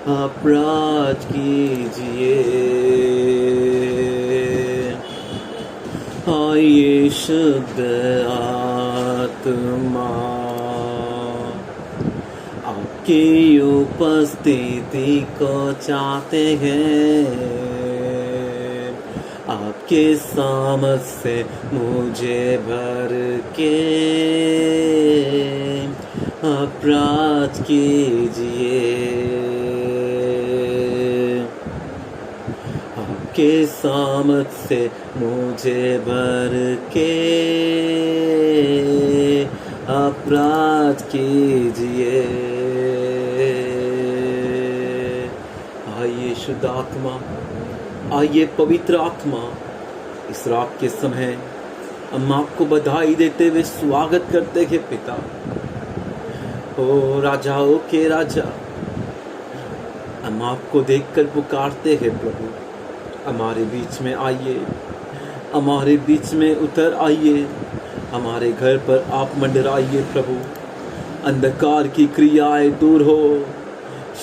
आप राज कीजिए। आइए शुद्ध आत्मा, आपकी उपस्थिति को चाहते हैं। आपके सामर्थ से मुझे भर के आप राज कीजिए। आपके सामर्थ से मुझे भर के आप राज कीजिए। आइए शुद्ध आत्मा, आइए पवित्र आत्मा, इस रात के समय हम आपको बधाई देते हुए स्वागत करते हैं पिता। ओ राजाओं के राजा, हम आपको देखकर पुकारते हैं प्रभु, हमारे बीच में आइए, हमारे बीच में उतर आइए, हमारे घर पर आप मंडराइए प्रभु। अंधकार की क्रियाएं दूर हो,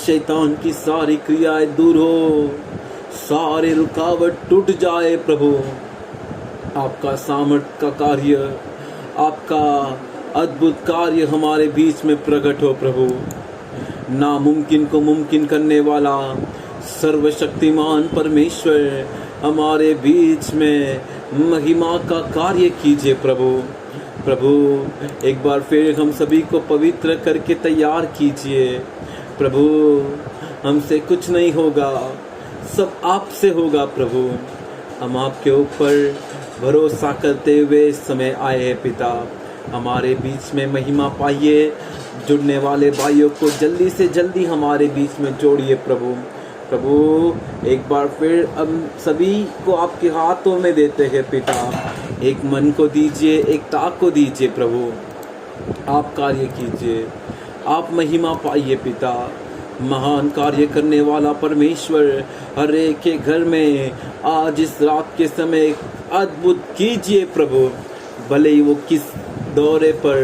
शैतान की सारी क्रियाएं दूर हो, सारे रुकावट टूट जाए प्रभु। आपका सामर्थ्य का कार्य, आपका अद्भुत कार्य हमारे बीच में प्रकट हो प्रभु। नामुमकिन को मुमकिन करने वाला सर्वशक्तिमान परमेश्वर हमारे बीच में महिमा का कार्य कीजिए प्रभु। प्रभु एक बार फिर हम सभी को पवित्र करके तैयार कीजिए प्रभु। हमसे कुछ नहीं होगा, सब आपसे होगा प्रभु। हम आपके ऊपर भरोसा करते हुए समय आए हैं पिता। हमारे बीच में महिमा पाइए। जुड़ने वाले भाइयों को जल्दी से जल्दी हमारे बीच में जोड़िए प्रभु। प्रभु एक बार फिर हम सभी को आपके हाथों में देते हैं पिता। एक मन को दीजिए, एकता को दीजिए प्रभु। आप कार्य कीजिए, आप महिमा पाइए पिता। महान कार्य करने वाला परमेश्वर हर एक के घर में आज इस रात के समय अद्भुत कीजिए प्रभु। भले ही वो किस दौरे पर,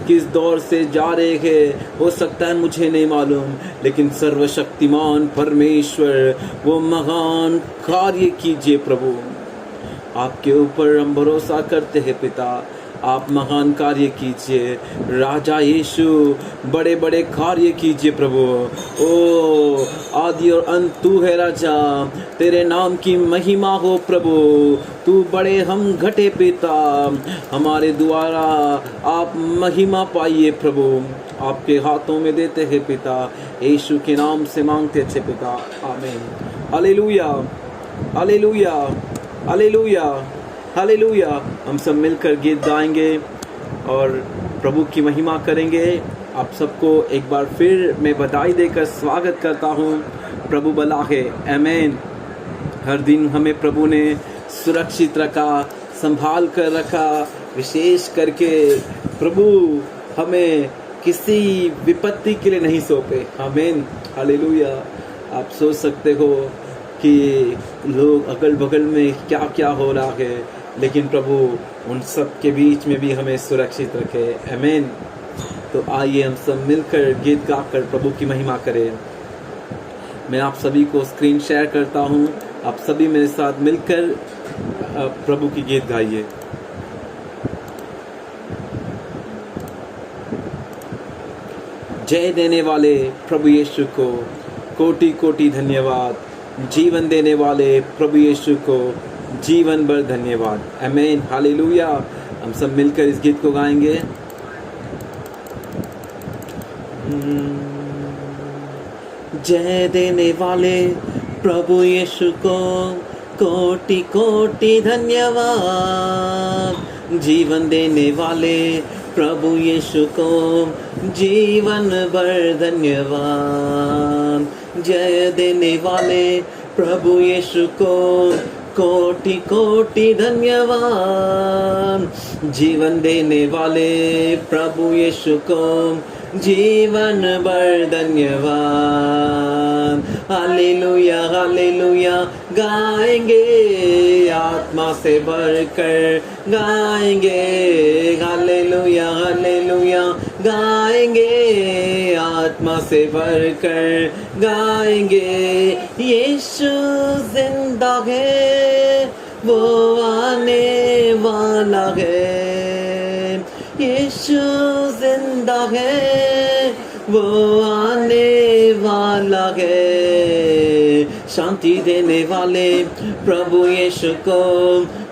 किस दौर से जा रहे हैं, हो सकता है मुझे नहीं मालूम, लेकिन सर्वशक्तिमान परमेश्वर वो महान कार्य कीजिए प्रभु। आपके ऊपर हम भरोसा करते हैं पिता। आप महान कार्य कीजिए राजा यीशु, बड़े बड़े कार्य कीजिए प्रभु। ओ आदि और अंत तू है राजा, तेरे नाम की महिमा हो प्रभु। तू बड़े हम घटे पिता, हमारे द्वारा आप महिमा पाइए प्रभु। आपके हाथों में देते हैं पिता, यीशु के नाम से मांगते अच्छे पिता, आमीन। Hallelujah, hallelujah, hallelujah, hallelujah. हम सब मिलकर गीत गाएंगे और प्रभु की महिमा करेंगे। आप सबको एक बार फिर मैं बधाई देकर स्वागत करता हूँ। प्रभु भला है, आमीन। हर दिन हमें प्रभु ने सुरक्षित रखा, संभाल कर रखा। विशेष करके प्रभु हमें किसी विपत्ति के लिए नहीं सौंपे, आमीन, हालेलुया। आप सोच सकते हो कि लोग अगल बगल में क्या क्या हो रहा है, लेकिन प्रभु उन सब के बीच में भी हमें सुरक्षित रखे, आमीन। तो आइए हम सब मिलकर गीत गाकर प्रभु की महिमा करें। मैं आप सभी को स्क्रीन शेयर करता हूँ, आप सभी मेरे साथ मिलकर प्रभु की गीत गाइए। जय देने वाले प्रभु यीशु को कोटि कोटि धन्यवाद। जीवन देने वाले प्रभु यीशु को जीवन भर धन्यवाद, आमीन, हालेलुया। हम सब मिलकर इस गीत को गाएंगे। जय देने वाले प्रभु यीशु को कोटि कोटि धन्यवाद। जीवन देने वाले प्रभु यीशु को जीवन भर धन्यवाद। जय देने वाले प्रभु यीशु को कोटि कोटि धन्यवाद। जीवन देने वाले प्रभु यीशु को जीवन भर धन्यवाद। हालेलुया हालेलुया गाएंगे, आत्मा से भरकर गाएंगे, हालेलुया हालेलुया गाएंगे, आत्मा से भरकर गाएंगे। यीशु जिंदा है, वो आने वाला है। यीशु जिंदा है, वो आने वाला है। शांति देने वाले प्रभु यीशु को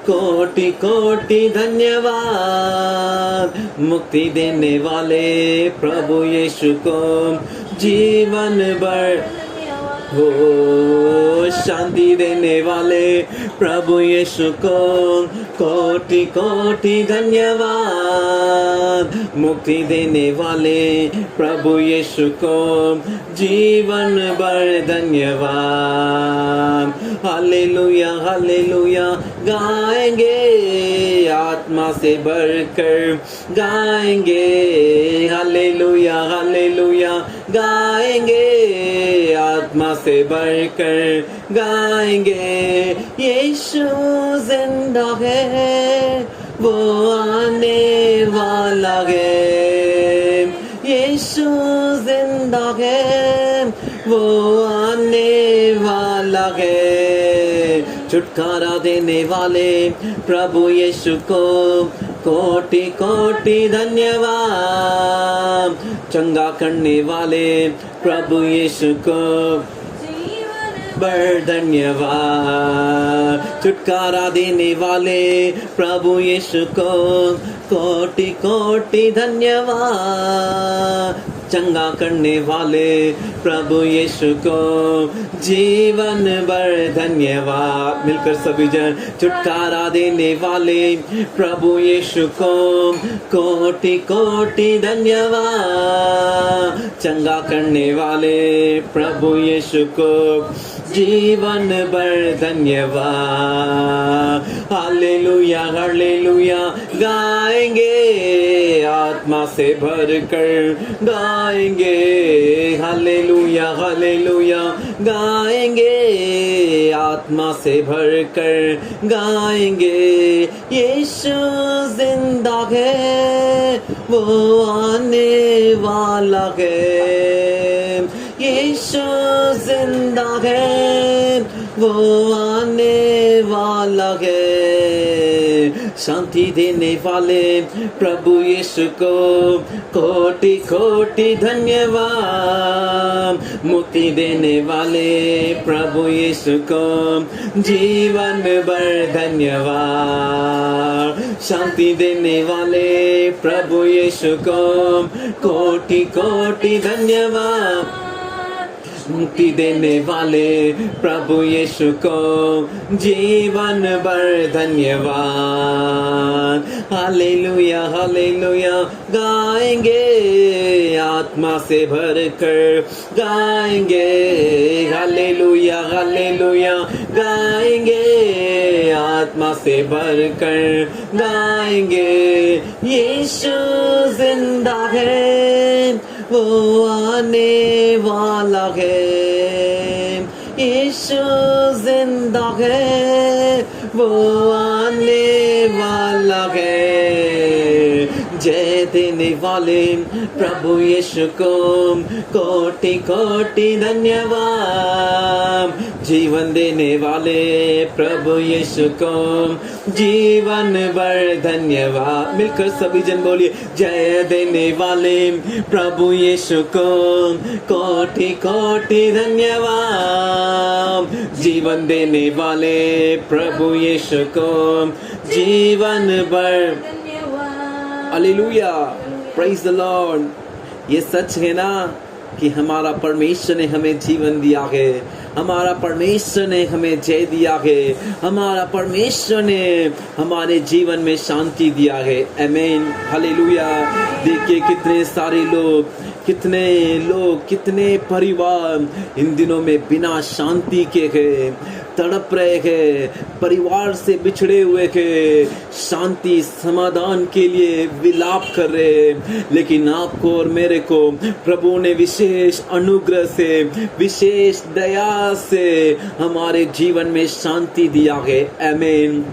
कोटि कोटि धन्यवाद। मुक्ति देने वाले प्रभु यीशु को जीवन भर हो। शांति देने वाले प्रभु यीशु को कोटि कोटि धन्यवाद। मुक्ति देने वाले प्रभु यीशु को जीवन भर धन्यवाद। हालेलुया हालेलुया गाएंगे, आत्मा से भरकर गाएंगे, हालेलुया हालेलुया गाएंगे, आत्मा से भरकर गाएंगे। यीशु जिंदा है, वो आने वाला है। यीशु जिंदा है, वो आने वाला है। छुटकारा देने वाले प्रभु यीशु को कोटि कोटि धन्यवाद। चंगा करने वाले प्रभु यीशु को बड़ धन्यवाद। छुटकारा देने वाले प्रभु यीशु को कोटि कोटि धन्यवाद। चंगा करने वाले प्रभु यीशु को जीवन भर धन्यवाद। मिलकर सभी जन छुटकारा देने वाले प्रभु यीशु को कोटि कोटि धन्यवाद। चंगा करने वाले प्रभु यीशु को जीवन भर धन्यवाद। हालेलुया हालेलुया गाएंगे, आत्मा से भरकर गाएंगे, हालेलुया हालेलुया गाएंगे, आत्मा से भरकर गाएंगे। यीशु जिंदा है, वो आने वाला है। यीशु जिंदा है, वो आने वाला है। शांति देने वाले प्रभु यीशु को कोटि कोटि धन्यवाद। मुक्ति देने वाले प्रभु यीशु को जीवन भर धन्यवाद। शांति देने वाले प्रभु यीशु को कोटि कोटि धन्यवाद। मुक्ति देने वाले प्रभु यीशु को जीवन भर धन्यवाद। हालेलुया हालेलुया गाएंगे, आत्मा से भरकर गाएंगे, हालेलुया हालेलुया गाएंगे, आत्मा से भरकर गाएंगे। यीशु जिंदा है, वो आने वाला है। यीशु जिंदा है, वो आने वाला है। जय देने वाले प्रभु यीशु को कोटि कोटि धन्यवाद। जीवन देने वाले प्रभु यीशु को जीवन भर धन्यवाद। मिलकर सभी जन बोलिए, जय देने वाले प्रभु यीशु को कोटि कोटि धन्यवाद। जीवन देने वाले प्रभु यीशु को जीवन भर। Hallelujah, praise the Lord. ये सच है ना कि हमारा परमेश्वर ने हमें जीवन दिया है, हमारा परमेश्वर ने हमें जय दिया है, हमारा परमेश्वर ने हमारे जीवन में शांति दिया है। आमीन, हालेलुया। देखिए कितने सारे लोग, कितने परिवार इन दिनों में बिना शांति के हैं, तड़प रहे हैं, परिवार से बिछड़े हुए के शांति समाधान के लिए विलाप कर रहे हैं, लेकिन आपको और मेरे को प्रभु ने विशेष अनुग्रह से, विशेष दया से हमारे जीवन में शांति दिया है। आमीन।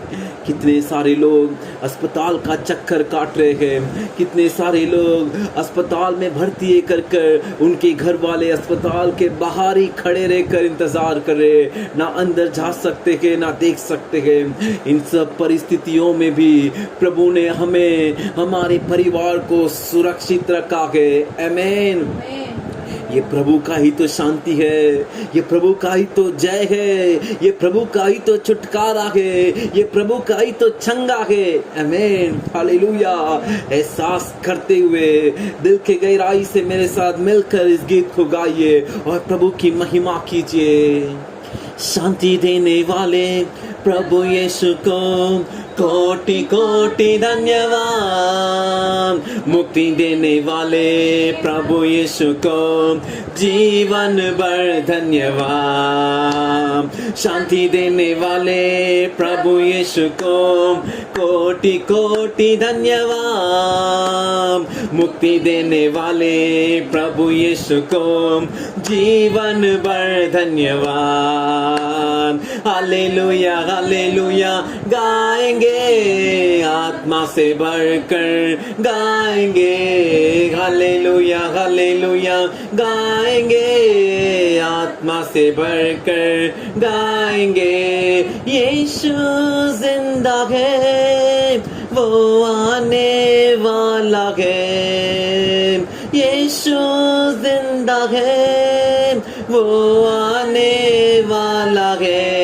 कितने सारे लोग अस्पताल का चक्कर काट रहे हैं, कितने सारे लोग अस्पताल में भर्ती कर कर उनके घर वाले अस्पताल के बाहर ही खड़े रहकर इंतजार कर रहे हैं, ना अंदर जा सकते हैं ना देख सकते हैं। इन सब परिस्थितियों में भी प्रभु ने हमें, हमारे परिवार को सुरक्षित रखा है। आमीन। ये प्रभु का ही तो शांति है, ये प्रभु का ही तो जय है, ये प्रभु का ही तो छुटकारा है, ये प्रभु का ही तो छंगा है। आमीन। हालेलुया। एहसास करते हुए दिल के गहराई से मेरे साथ मिलकर इस गीत को गाइए और प्रभु की महिमा कीजिए। शांति देने वाले प्रभु यीशु को कोटि कोटि धन्यवाद। मुक्ति देने वाले प्रभु यीशु को जीवन भर धन्यवाद। शांति देने वाले प्रभु यीशु को कोटि कोटि धन्यवाद। मुक्ति देने वाले प्रभु यीशु को जीवन भर धन्यवाद। हालेलुया हालेलुया गाएंगे, आत्मा से भरकर गाएंगे। हालेलुया हालेलुया गाएंगे, आत्मा से भरकर गाएंगे। यीशु जिंदा है, वो आने वाला है। यीशु जिंदा है, वो आने वाला है।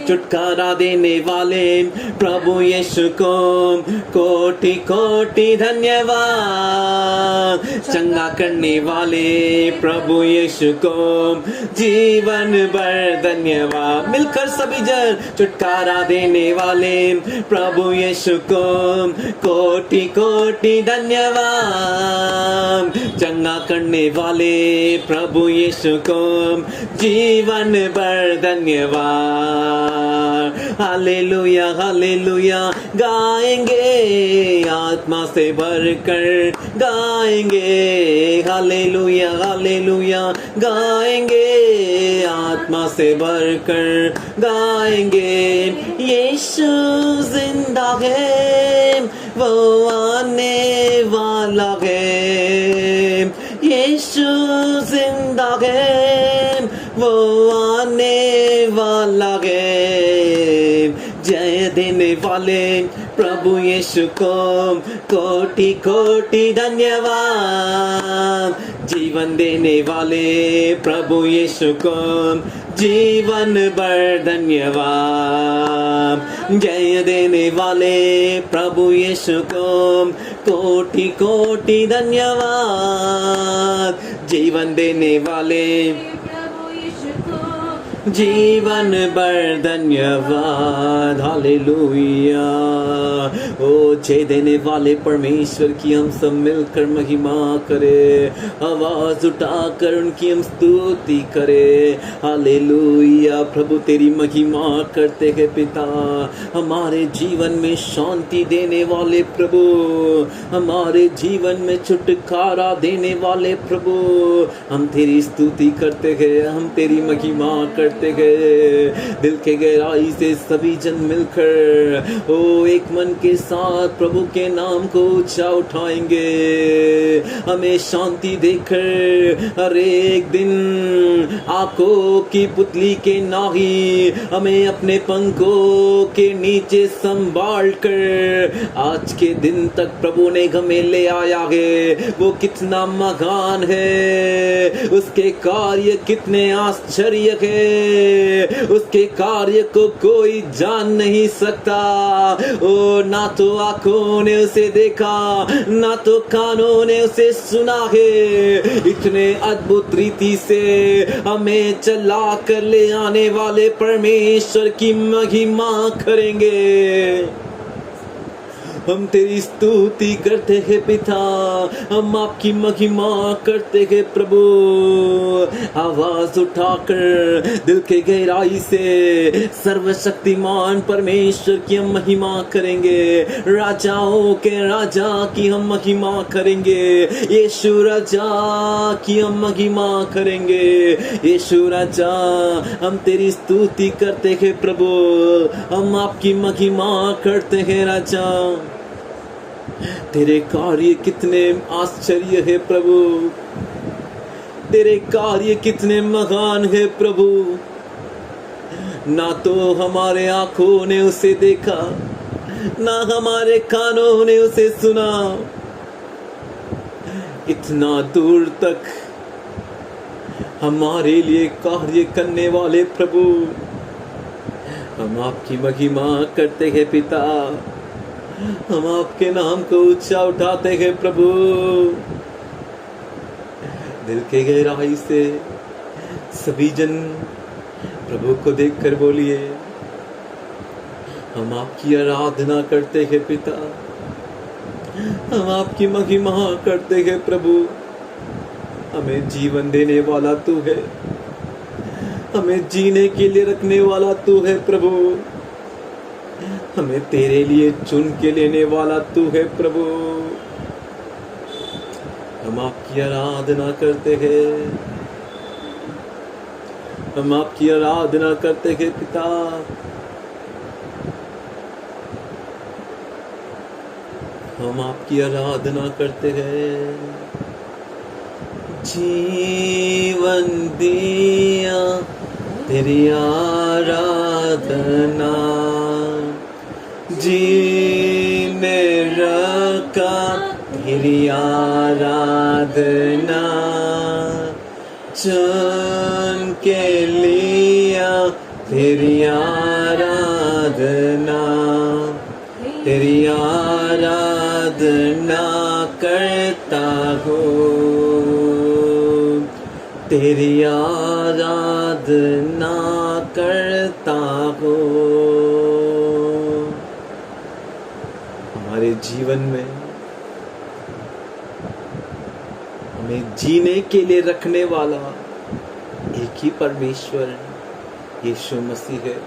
छुटकारा देने वाले प्रभु यीशु को कोटि कोटि धन्यवाद। चंगा करने वाले प्रभु यीशु को जीवन भर धन्यवाद। मिलकर सभी जन छुटकारा देने वाले प्रभु यीशु को कोटि कोटि धन्यवाद। चंगा करने वाले प्रभु यीशु को जीवन भर धन्यवाद। हालेलुया हालेलुया गाएंगे, आत्मा से भरकर गाएंगे। हालेलुया हालेलुया गाएंगे, आत्मा से भरकर गाएंगे। यीशु जिंदा है, वो आने वाला है। यीशु जिंदा है, वो आने वाला है। जय देने वाले प्रभु यीशु को कोटि कोटि धन्यवाद। जीवन देने वाले प्रभु यीशु को जीवन भर धन्यवाद। जय देने वाले प्रभु यीशु को कोटि कोटि धन्यवाद। जीवन देने वाले जीवन भर धन्यवाद। हालेलुया। ओ जय देने वाले परमेश्वर की हम सब मिलकर महिमा करें, आवाज उठाकर उनकी हम स्तुति करें। हालेलुया। प्रभु तेरी महिमा करते हैं पिता। हमारे जीवन में शांति देने वाले प्रभु, हमारे जीवन में छुटकारा देने वाले प्रभु, हम तेरी स्तुति करते हैं, हम तेरी महिमा करते हैं। दिल के गहराई से सभी जन मिलकर ओ एक मन के साथ प्रभु के नाम को ऊंचा उठाएंगे। हमें शांति देकर हर एक दिन आंखों की पुतली के नाही हमें अपने पंखों के नीचे संभाल कर आज के दिन तक प्रभु ने हमें ले आया है। वो कितना महान है, उसके कार्य कितने आश्चर्य है, उसके कार्य को कोई जान नहीं सकता। ओ ना तो आंखों ने उसे देखा, ना तो कानों ने उसे सुना है। इतने अद्भुत रीति से हमें चला कर ले आने वाले परमेश्वर की महिमा करेंगे। हम तेरी स्तुति करते हैं पिता, हम आपकी महिमा करते हैं प्रभु। आवाज उठाकर दिल के गहराई से सर्वशक्तिमान परमेश्वर की हम महिमा करेंगे, राजाओं के राजा की हम महिमा करेंगे, यीशु राजा की हम महिमा करेंगे। यीशु राजा हम तेरी स्तुति करते हैं प्रभु, हम आपकी महिमा करते हैं राजा। तेरे कार्य कितने आश्चर्य है प्रभु, तेरे कार्य कितने महान है प्रभु। ना तो हमारे आंखों ने उसे देखा, ना हमारे कानों ने उसे सुना, इतना दूर तक हमारे लिए कार्य करने वाले प्रभु, हम आपकी महिमा करते हैं पिता, हम आपके नाम को ऊंचा उठाते हैं प्रभु। दिल के गहराई से सभी जन प्रभु को देखकर बोलिए, हम आपकी आराधना करते हैं पिता, हम आपकी महिमा करते हैं प्रभु। हमें जीवन देने वाला तू है, हमें जीने के लिए रखने वाला तू है प्रभु, हमें तेरे लिए चुन के लेने वाला तू है प्रभु। हम आपकी आराधना करते हैं, हम आपकी आराधना करते हैं पिता। हम आपकी आराधना करते हैं। जीवन दिया तेरी आराधना, जीने रखा तेरी आराधना, चुन के लिया तेरी आराधना, तेरी आराधना करता हूँ, तेरी आराधना करता हूँ। हमारे जीवन में हमें जीने के लिए रखने वाला एक ही परमेश्वर यीशु मसीह है।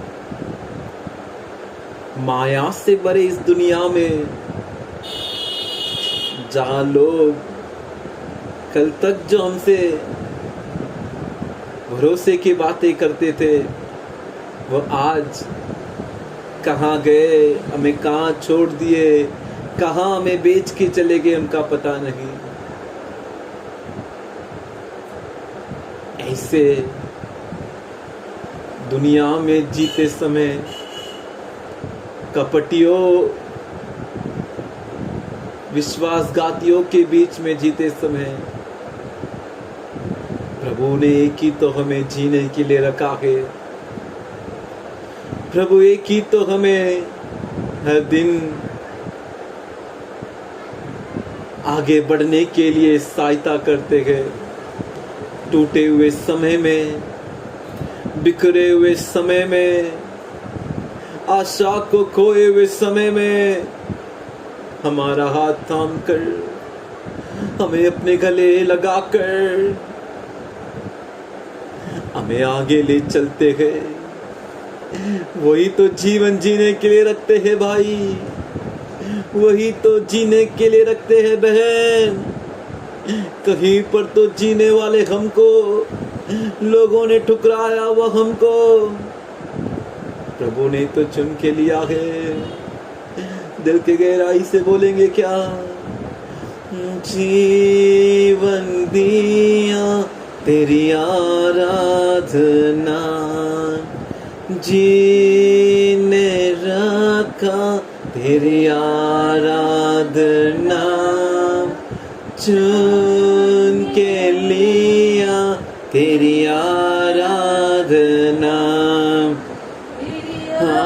माया से भरे इस दुनिया में जहां लोग कल तक जो हमसे भरोसे की बातें करते थे, वो आज कहाँ गए, हमें कहाँ छोड़ दिए, कहाँ हमें बेच के चले गए, उनका पता नहीं। ऐसे दुनिया में जीते समय, कपटियों विश्वासघातियों के बीच में जीते समय, प्रभु ने एक ही तो हमें जीने के लिए रखा है। प्रभु एक ही तो हमें हर दिन आगे बढ़ने के लिए सहायता करते हैं। टूटे हुए समय में, बिखरे हुए समय में, आशा को खोए हुए समय में हमारा हाथ थाम कर, हमें अपने गले लगाकर हमें आगे ले चलते हैं। वही तो जीवन जीने के लिए रखते हैं भाई, वही तो जीने के लिए रखते हैं बहन। कहीं पर तो जीने वाले हमको लोगों ने ठुकराया, वो हमको प्रभु ने तो चुन के लिया है। दिल के गहराई से बोलेंगे क्या? जीवन दिया तेरी आराधना, जीने रखा तेरी आराधना, चुन के लिया तेरी आराधना,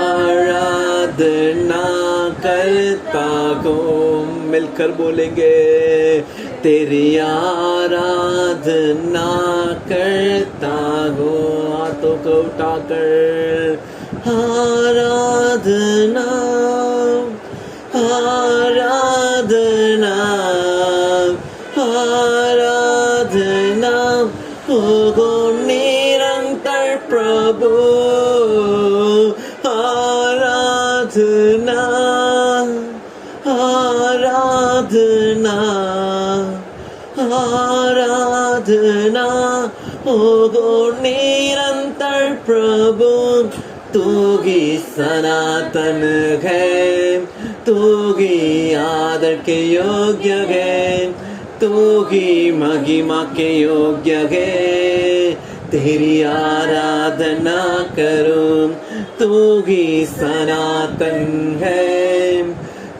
आराधना करता हूँ। मिलकर बोलेंगे, तेरी आराधना करता हूँ। हाथों को उठाकर आराधना, आराधना आराधना हो निरंतर प्रभु आराधना आराधना आराधना हो निरंतर प्रभु तू ही सनातन है तू ही आदर के योग्य है तू ही महिमा के योग्य है तेरी आराधना करूं तू ही सनातन है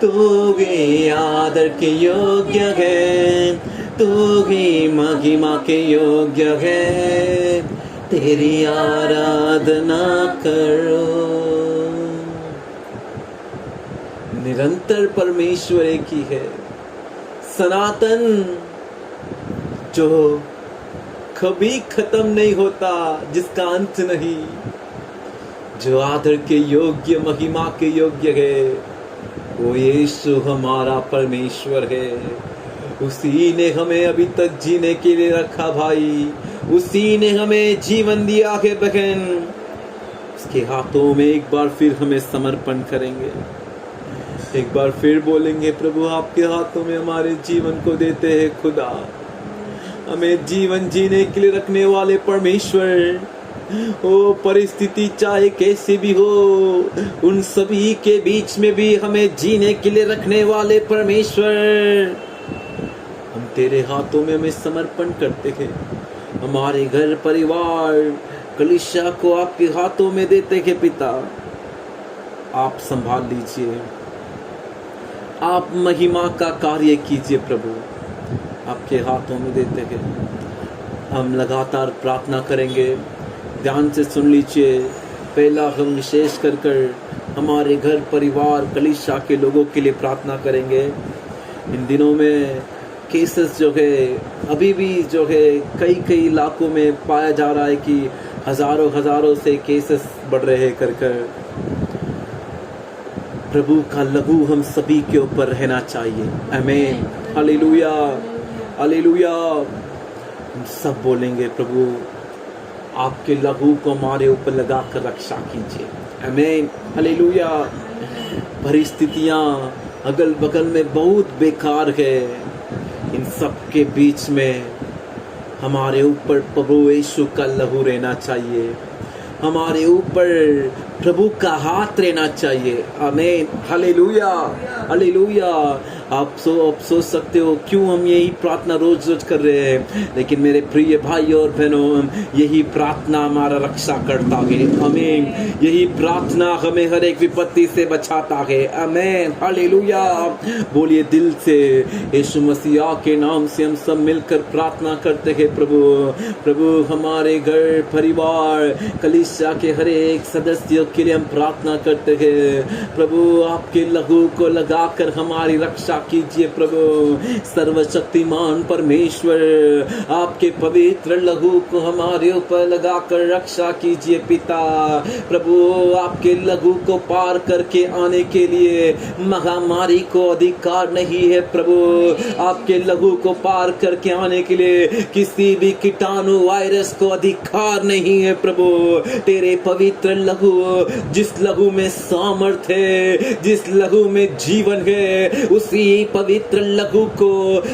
तू ही आदर के योग्य है तू ही महिमा के योग्य है तेरी आराधना करो। निरंतर परमेश्वर एक ही है सनातन जो कभी खत्म नहीं होता जिसका अंत नहीं जो आदर के योग्य महिमा के योग्य है वो यीशु हमारा परमेश्वर है उसी ने हमें अभी तक जीने के लिए रखा भाई उसी ने हमें जीवन दिया है बहन उसके हाथों में एक बार फिर हमें समर्पण करेंगे एक बार फिर बोलेंगे प्रभु आपके हाथों में हमारे जीवन को देते हैं खुदा हमें जीवन जीने के लिए रखने वाले परमेश्वर ओ परिस्थिति चाहे कैसी भी हो उन सभी के बीच में भी हमें जीने के लिए रखने वाले परमेश्वर हम तेरे हाथों में हमें समर्पण करते हैं हमारे घर परिवार कलीसिया को आपके हाथों में देते हैं पिता आप संभाल लीजिए आप महिमा का कार्य कीजिए प्रभु आपके हाथों में देते हैं हम लगातार प्रार्थना करेंगे ध्यान से सुन लीजिए पहला हम विशेष कर हमारे घर परिवार कलीसिया के लोगों के लिए प्रार्थना करेंगे इन दिनों में केसेस जो है अभी भी जो है कई इलाकों में पाया जा रहा है कि हजारों से केसेस बढ़ रहे हैं कर प्रभु का लहू हम सभी के ऊपर रहना चाहिए आमीन हालेलुया हालेलुया हम सब बोलेंगे प्रभु आपके लहू को हमारे ऊपर लगा कर रक्षा कीजिए आमीन हालेलुया परिस्थितियां अगल बगल में बहुत बेकार है इन सब के बीच में हमारे ऊपर प्रभु यीशु का लहू रहना चाहिए हमारे ऊपर प्रभु का हाथ रहना चाहिए आमीन हालेलुया हालेलुया आप सोच सकते हो क्यों हम यही प्रार्थना रोज कर रहे हैं लेकिन मेरे प्रिय भाई और बहनों यही प्रार्थना हमारा रक्षा करता है आमीन यही प्रार्थना हमें हर एक विपत्ति से बचाता है आमीन हालेलुया बोलिए दिल से यीशु मसीह के नाम से हम सब मिलकर प्रार्थना करते हैं प्रभु हमारे घर परिवार कलीसिया के हर एक सदस्य के लिए हम प्रार्थना करते हैं प्रभु आपके लहू को लगाकर हमारी रक्षा कीजिए प्रभु सर्वशक्तिमान परमेश्वर आपके पवित्र लहू को हमारे ऊपर लगाकर रक्षा कीजिए पिता प्रभु आपके लहू को पार करके आने के लिए महामारी को अधिकार नहीं है प्रभु आपके लहू को पार करके आने के लिए किसी भी कीटाणु वायरस को अधिकार नहीं है प्रभु तेरे पवित्र लहू जिस लहू में सामर्थ है जिस लहू में जीवन है उसी पवित्र लहू को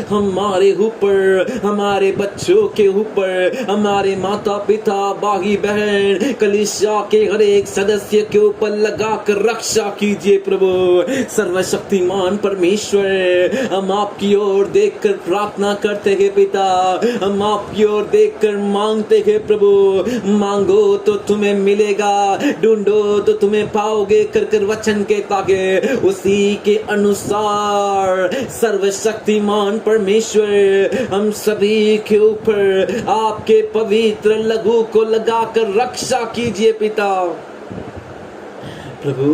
हमारे ऊपर हमारे बच्चों के ऊपर हमारे माता पिता भाई बहन कलीसिया के हर एक सदस्य के ऊपर लगाकर रक्षा कीजिए प्रभु सर्वशक्तिमान परमेश्वर हम आपकी ओर देखकर प्रार्थना करते हैं पिता हम आपकी ओर देखकर मांगते हैं प्रभु मांगो तो तुम्हें मिलेगा ढूंढो तो तुम्हें पाओगे कर वचन कहता है उसी के अनुसार सर्वशक्तिमान परमेश्वर हम सभी के ऊपर आपके पवित्र लहू को लगाकर रक्षा कीजिए पिता प्रभु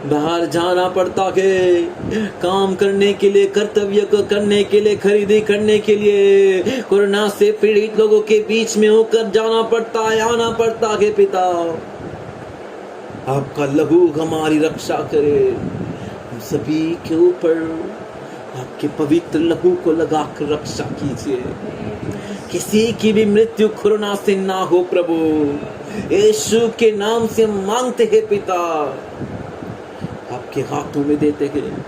बाहर जाना पड़ता है काम करने के लिए कर्तव्य को करने के लिए खरीदी करने के लिए कोरोना से पीड़ित लोगों के बीच में होकर जाना पड़ता है आना पड़ता है पिता आपका लहू हमारी रक्षा करे सभी के ऊपर आपके पवित्र लहू को लगाकर रक्षा कीजिए। किसी की भी मृत्यु कोरोना से ना हो प्रभु, यीशु के नाम से मांगते हैं पिता, आपके हाथों में देते हैं।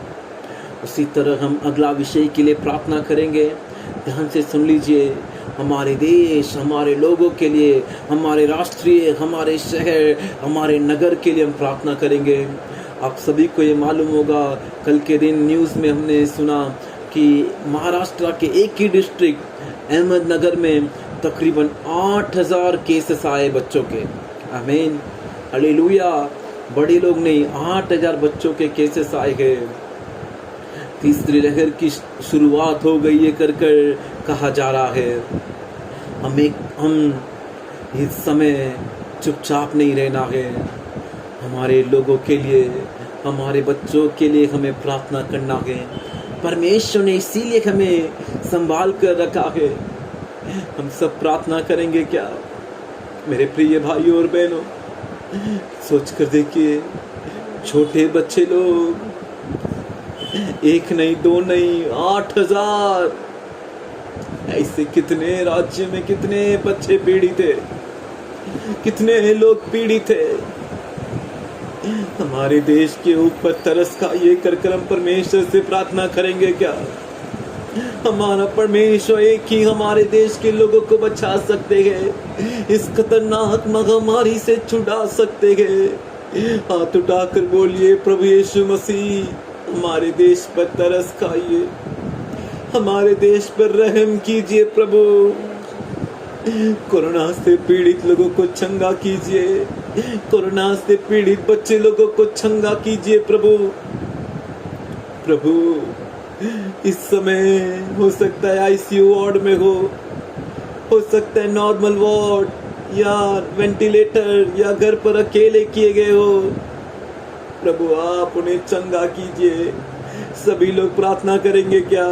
उसी तरह हम अगला विषय के लिए प्रार्थना करेंगे। ध्यान से सुन लीजिए। हमारे देश, हमारे लोगों के लिए, हमारे राष्ट्रीय, हमारे शहर, हमारे नगर के लिए हम प्रार्थना करेंगे। आप सभी को ये मालूम होगा, कल के दिन न्यूज़ में हमने सुना कि महाराष्ट्र के एक ही डिस्ट्रिक्ट अहमदनगर में तकरीबन 8000 केसेस आए बच्चों के। आमीन, हालेलुया। बड़े लोग नहीं, 8000 बच्चों के केसेस आए हैं। तीसरी लहर की शुरुआत हो गई है कर कहा जा रहा है। हम इस समय चुपचाप नहीं रहना है। हमारे लोगों के लिए, हमारे बच्चों के लिए हमें प्रार्थना करना है। परमेश्वर ने इसीलिए हमें संभाल कर रखा है। हम सब प्रार्थना करेंगे क्या मेरे प्रिय भाइयों और बहनों? सोच कर देखिए, छोटे बच्चे लोग, एक नहीं, दो नहीं, 8000। ऐसे कितने राज्य में कितने बच्चे पीड़ित थे, कितने लोग पीड़ित थे। हमारे देश के ऊपर तरस खाइए कर हम परमेश्वर से प्रार्थना करेंगे क्या? हमारा परमेश्वर एक ही हमारे देश के लोगों को बचा सकते हैं, इस खतरनाक महामारी से छुड़ा सकते हैं। हाथ उठाकर बोलिए, प्रभु यीशु मसीह, हमारे देश पर तरस खाइए, हमारे देश पर रहम कीजिए प्रभु। कोरोना से पीड़ित लोगों को चंगा कीजिए, कोरोना से पीड़ित बच्चे लोगों को चंगा कीजिए प्रभु। प्रभु, इस समय हो सकता है आईसीयू वार्ड में हो सकता है नॉर्मल वार्ड या वेंटिलेटर, या घर पर अकेले किए गए हो। प्रभु, आप उन्हें चंगा कीजिए। सभी लोग प्रार्थना करेंगे क्या?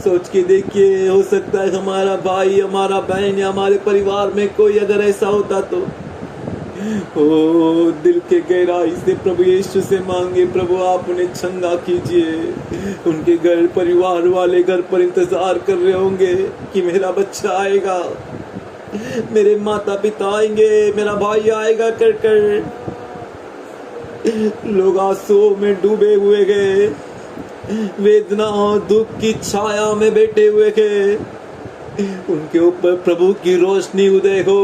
सोच के देखिए, हो सकता है हमारा भाई, हमारा बहन या हमारे परिवार में कोई अगर ऐसा होता तो ओ दिल के गहराई से प्रभु यीशु से मांगे, प्रभु आप उन्हें चंगा कीजिए। उनके घर परिवार वाले घर पर इंतजार कर रहे होंगे कि मेरा बच्चा आएगा, मेरे माता पिता आएंगे, मेरा भाई आएगा कर लोग आंसुओं में डूबे हुए गए, वेदना और दुख की छाया में बैठे हुए थे। उनके ऊपर प्रभु की रोशनी उदय हो।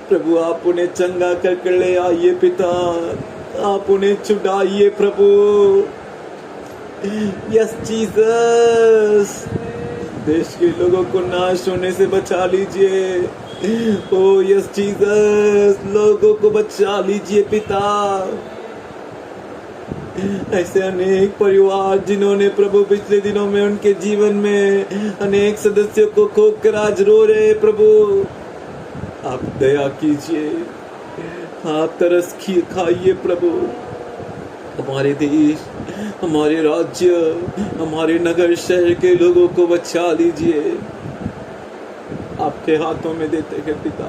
प्रभु, आप उन्हें चंगा कर ले आइए पिता, आप उन्हें छुड़ाइए प्रभु। यस जीसस, देश के लोगों को नाश होने से बचा लीजिए। ओ यस जीसस, लोगों को बचा लीजिए पिता। ऐसे अनेक परिवार जिन्होंने प्रभु पिछले दिनों में उनके जीवन में अनेक सदस्यों को खोकर आज रो रहे, प्रभु आप दया कीजिए, आप तरस खाइए प्रभु। हमारे देश, हमारे राज्य, हमारे नगर शहर के लोगों को बचा लीजिए। आपके हाथों में देते हैं पिता,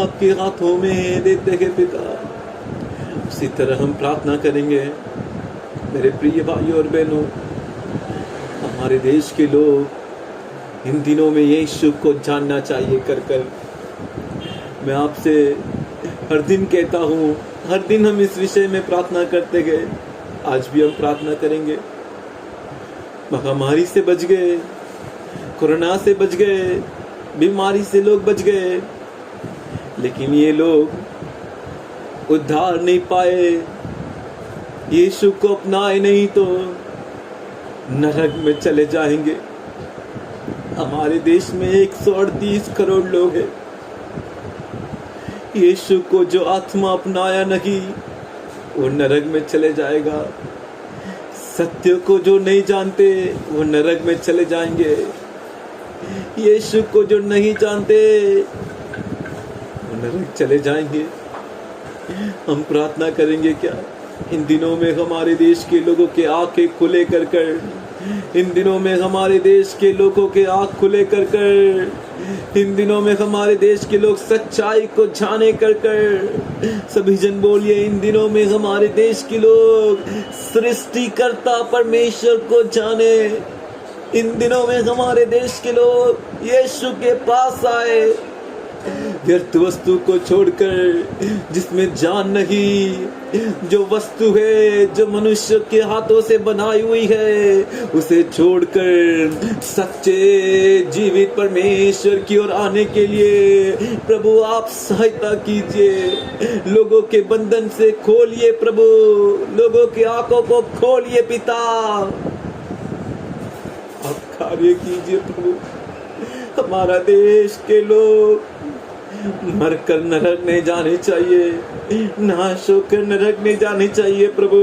आपके हाथों में देते हैं पिता। उसी तरह हम प्रार्थना करेंगे मेरे प्रिय भाइयों और बहनों। हमारे देश के लोग इन दिनों में यीशु को जानना चाहिए कर मैं आपसे हर दिन कहता हूँ, हर दिन हम इस विषय में प्रार्थना करते गए, आज भी हम प्रार्थना करेंगे। महामारी से बच गए, कोरोना से बच गए, बीमारी से लोग बच गए, लेकिन ये लोग उद्धार नहीं पाए, यीशु को अपनाए नहीं तो नरक में चले जाएंगे। हमारे देश में 138 करोड़ लोग हैं। यीशु को जो आत्मा अपनाया नहीं वो नरक में चले जाएगा। सत्य को जो नहीं जानते वो नरक में चले जाएंगे। यीशु को जो नहीं जानते वो नरक चले जाएंगे। हम प्रार्थना करेंगे क्या इन दिनों में हमारे देश के लोगों के आंखें खुले कर इन दिनों में हमारे देश के लोगों के आँख खुले कर कर, इन दिनों में हमारे देश के लोग सच्चाई को जाने कर कर, सभी जन बोलिए, इन दिनों में हमारे देश के लोग सृष्टिकर्ता परमेश्वर को जाने। इन दिनों में हमारे देश के लोग यीशु के पास आए, व्यर्थ वस्तु को छोड़कर, जिसमें जान नहीं, जो वस्तु है जो मनुष्य के हाथों से बनाई हुई है, उसे छोड़कर सच्चे जीवित परमेश्वर की ओर आने के लिए प्रभु आप सहायता कीजिए। लोगों के बंधन से खोलिए प्रभु, लोगों की आंखों को खोलिए पिता, आप कार्य कीजिए प्रभु। हमारा देश के लोग मरकर नरक नहीं जाने चाहिए, नाश होकर नरक नहीं जाने चाहिए प्रभु,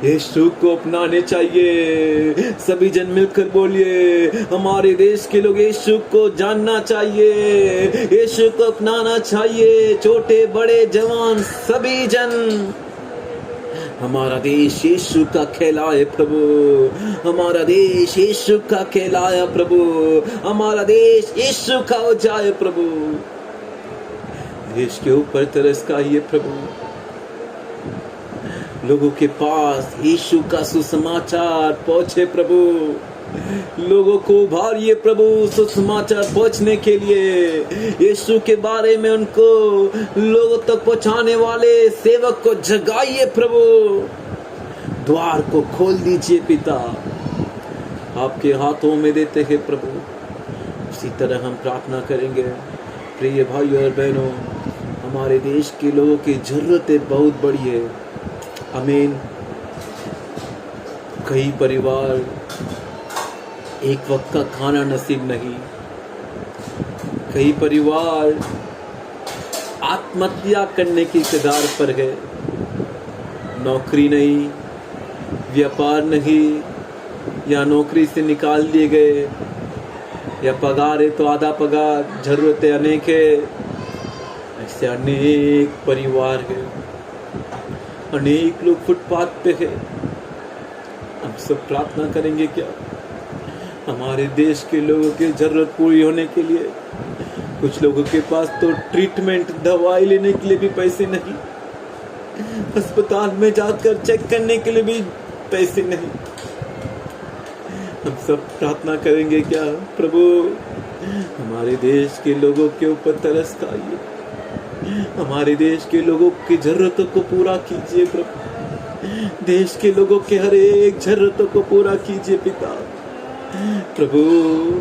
यीशु को अपनाने चाहिए। सभी जन मिलकर बोलिए, हमारे देश के लोग यीशु को जानना चाहिए, यीशु को अपनाना चाहिए, छोटे बड़े जवान सभी जन। हमारा देश यीशु का कहलाए प्रभु, हमारा देश यीशु का कहलाया प्रभु, हमारा देश यीशु का हो जाए प्रभु। देश के ऊपर तरस खाइए प्रभु, लोगों के पास यीशु का सुसमाचार पहुंचे प्रभु, लोगों को उभारिए प्रभु सुसमाचार पहुंचने के लिए। यीशु के बारे में उनको लोगों तक पहुंचाने वाले सेवक को जगाइए प्रभु, द्वार को खोल दीजिए पिता, आपके हाथों में देते हैं प्रभु। इसी तरह हम प्रार्थना करेंगे। प्रिय भाइयों और बहनों, हमारे देश के लोगों की जरूरतें बहुत बड़ी है। आमीन। कई परिवार एक वक्त का खाना नसीब नहीं, कई परिवार आत्महत्या करने की कगार पर है, नौकरी नहीं, व्यापार नहीं, या नौकरी से निकाल दिए गए, या पगार है तो आधा पगार, जरूरतें अनेक है। ऐसे अनेक परिवार है, अनेक लोग फुटपाथ पे है। हम सब प्रार्थना करेंगे क्या हमारे देश के लोगों की जरूरत पूरी होने के लिए। कुछ लोगों के पास तो ट्रीटमेंट दवाई लेने के लिए भी पैसे नहीं, अस्पताल में जाकर चेक करने के लिए भी पैसे नहीं। हम सब प्रार्थना करेंगे क्या प्रभु हमारे देश के लोगों के ऊपर तरस खाइए, हमारे देश के लोगों की जरूरतों को पूरा कीजिए प्रभु, देश के लोगों के हर एक जरूरतों को पूरा कीजिए पिता। प्रभु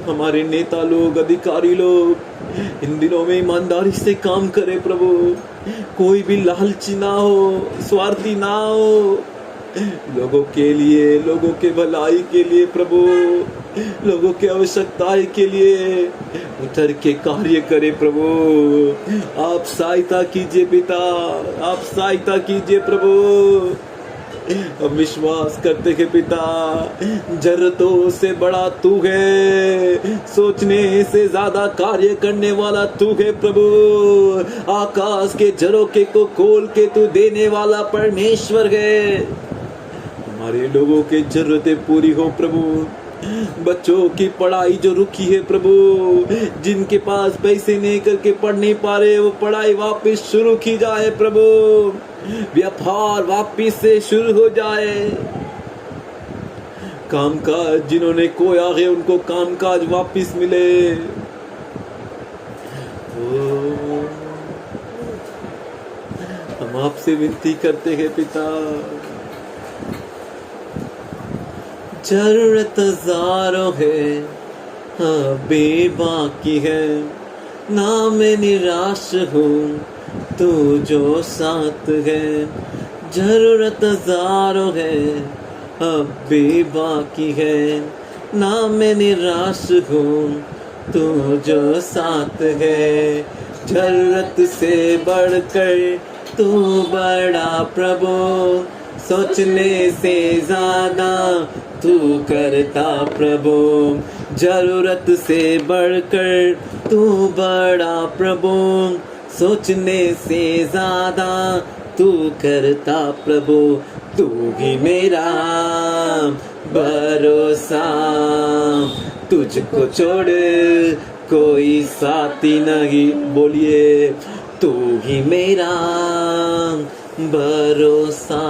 हमारे नेता लोग, अधिकारी लोग इन दिनों में ईमानदारी से काम करे प्रभु, कोई भी लालची ना हो, स्वार्थी ना हो, लोगों के लिए, लोगों के भलाई के लिए प्रभु, लोगों की आवश्यकताएं के लिए उतर के कार्य करे प्रभु। आप सहायता कीजिए पिता, आप सहायता कीजिए प्रभु। हम विश्वास करते हैं पिता, जरूरतों से बड़ा तू है, सोचने से ज्यादा कार्य करने वाला तू है प्रभु। आकाश के झरोखे को खोल के तू देने वाला परमेश्वर है। हमारे लोगों की जरूरतें पूरी हो प्रभु। बच्चों की पढ़ाई जो रुकी है प्रभु, जिनके पास पैसे नहीं करके पढ़ नहीं पा रहे, वो पढ़ाई वापस शुरू की जाए प्रभु, व्यापार वापस से शुरू हो जाए। कामकाज जिन्होंने खोया है उनको कामकाज वापस मिले। हम आपसे विनती करते हैं पिता, जरूरत हजारों है, अभी बाकी है, ना मैं निराश हूँ तू जो साथ है। जरूरत हजारों है, अभी बाकी है, ना मैं निराश हूँ तू जो साथ है। जरूरत से बढ़कर तू बड़ा प्रभु, सोचने से ज्यादा तू करता प्रभु। जरूरत से बढ़कर तू बड़ा प्रभु, सोचने से ज्यादा तू करता प्रभु, तू ही मेरा भरोसा, तुझको छोड़ कोई साथी नहीं, बोलिए तू ही मेरा भरोसा,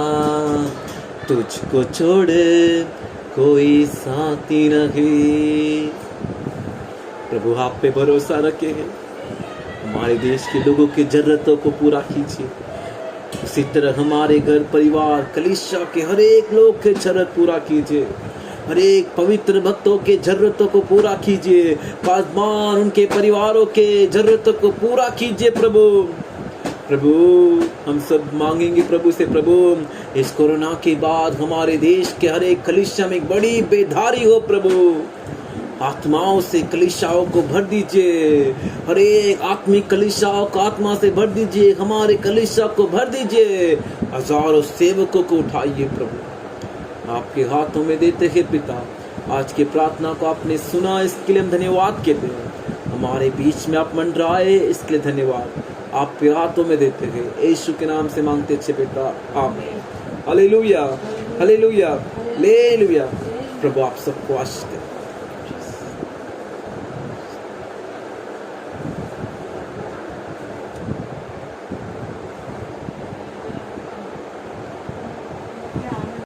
तुझको छोड़ कोई साथी नहीं। प्रभु आप पे भरोसा रखे हैं, हमारे देश के लोगों की जरूरतों को पूरा कीजिए, उसी तरह हमारे घर परिवार कलीसिया के हर एक लोग के जरूरत पूरा कीजिए, हर एक पवित्र भक्तों के जरूरतों को पूरा कीजिए, पासवान उनके परिवारों के जरूरतों को पूरा कीजिए। प्रभु हम सब मांगेंगे प्रभु से, प्रभु इस कोरोना के बाद हमारे देश के हर एक कलीसिया में एक बड़ी बेदारी हो प्रभु, आत्माओं से कलीसियाओं को भर दीजिए, हर एक आत्मिक कलीसियाओं को आत्मा से भर दीजिए, हमारे कलीसिया को भर दीजिए, हजारों सेवकों को उठाइए प्रभु, आपके हाथों में देते हैं पिता। आज की प्रार्थना को आपने सुना, इसके लिए हम धन्यवाद कहते हैं, हमारे बीच में आप मंडराए इसके लिए धन्यवाद, आपके हाथों में देते हैं, यीशु के नाम से मांगते अच्छे पिता, आमीन। Hallelujah, hallelujah, hallelujah. प्रभु आप सबको आशीष दे।